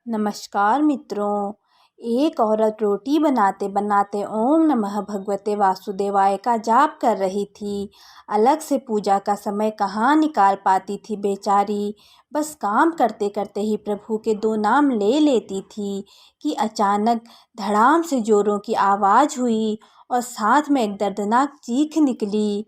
नमस्कार मित्रों। एक औरत रोटी बनाते बनाते ओम नमः भगवते वासुदेवाय का जाप कर रही थी। अलग से पूजा का समय कहाँ निकाल पाती थी बेचारी। बस काम करते करते ही प्रभु के दो नाम ले लेती थी कि अचानक धड़ाम से जोरों की आवाज़ हुई और साथ में एक दर्दनाक चीख निकली।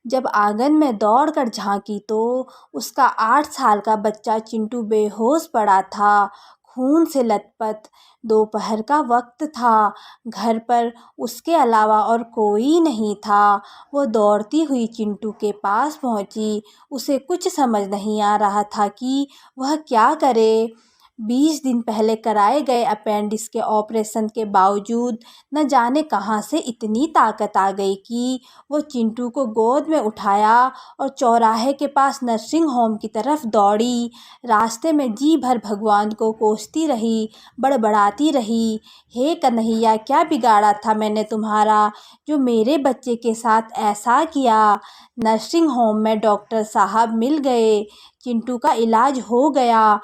जब आंगन में दौड़कर झांकी तो उसका 8 साल का बच्चा चिंटू बेहोश पड़ा था, खून से लथपथ। दोपहर का वक्त था, घर पर उसके अलावा और कोई नहीं था। वो दौड़ती हुई चिंटू के पास पहुंची। उसे कुछ समझ नहीं आ रहा था कि वह क्या करे। 20 दिन पहले कराए गए अपेंडिक्स के ऑपरेशन के बावजूद न जाने कहाँ से इतनी ताकत आ गई कि वो चिंटू को गोद में उठाया और चौराहे के पास नर्सिंग होम की तरफ दौड़ी। रास्ते में जी भर भगवान को कोसती रही, बड़बड़ाती रही, हे कन्हैया क्या बिगाड़ा था मैंने तुम्हारा, जो मेरे बच्चे के साथ ऐसा किया। नर्सिंग होम में डॉक्टर साहब मिल गए, चिंटू का इलाज हो गया।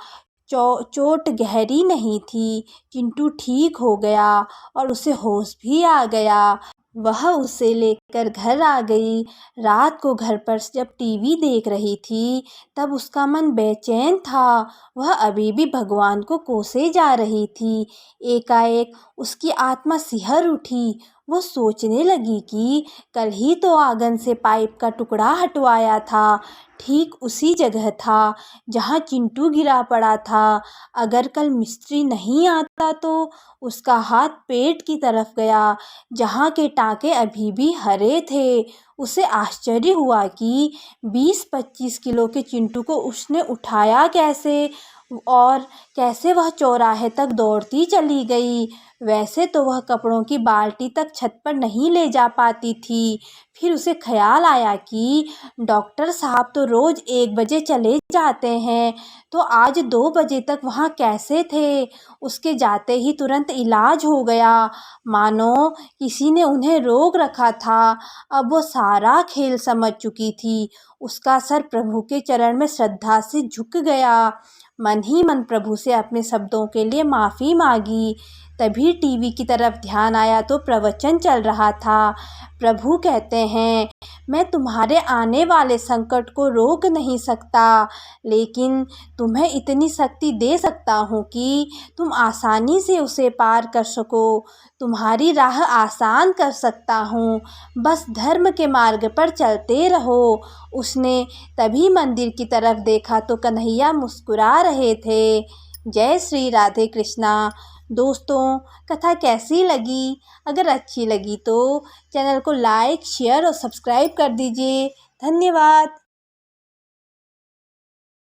चोट गहरी नहीं थी, चिंटू ठीक हो गया और उसे होश भी आ गया। वह उसे लेकर घर आ गई। रात को घर पर जब टीवी देख रही थी तब उसका मन बेचैन था। वह अभी भी भगवान को कोसे जा रही थी। एकाएक उसकी आत्मा सिहर उठी। वो सोचने लगी कि कल ही तो आंगन से पाइप का टुकड़ा हटवाया था, ठीक उसी जगह था जहाँ चिंटू गिरा पड़ा था। अगर कल मिस्त्री नहीं आता तो उसका हाथ पेट की तरफ गया, जहाँ के टाँके अभी भी हरे थे। उसे आश्चर्य हुआ कि 20-25 किलो के चिंटू को उसने उठाया कैसे और कैसे वह चौराहे तक दौड़ती चली गई। वैसे तो वह कपड़ों की बाल्टी तक छत पर नहीं ले जा पाती थी। फिर उसे ख्याल आया कि डॉक्टर साहब तो रोज़ 1 बजे चले जाते हैं, तो आज 2 बजे तक वहाँ कैसे थे। उसके जाते ही तुरंत इलाज हो गया, मानो किसी ने उन्हें रोक रखा था। अब वो सारा खेल समझ चुकी थी। उसका सर प्रभु के चरण में श्रद्धा से झुक गया। मन ही मन प्रभु से अपने शब्दों के लिए माफ़ी मांगी। तभी टीवी की तरफ ध्यान आया तो प्रवचन चल रहा था। प्रभु कहते हैं, मैं तुम्हारे आने वाले संकट को रोक नहीं सकता, लेकिन तुम्हें इतनी शक्ति दे सकता हूँ कि तुम आसानी से उसे पार कर सको। तुम्हारी राह आसान कर सकता हूँ, बस धर्म के मार्ग पर चलते रहो। उसने तभी मंदिर की तरफ देखा तो कन्हैया मुस्कुरा रहे थे। जय श्री राधे कृष्णा। दोस्तों, कथा कैसी लगी? अगर अच्छी लगी तो चैनल को लाइक, शेयर और सब्सक्राइब कर दीजिए। धन्यवाद।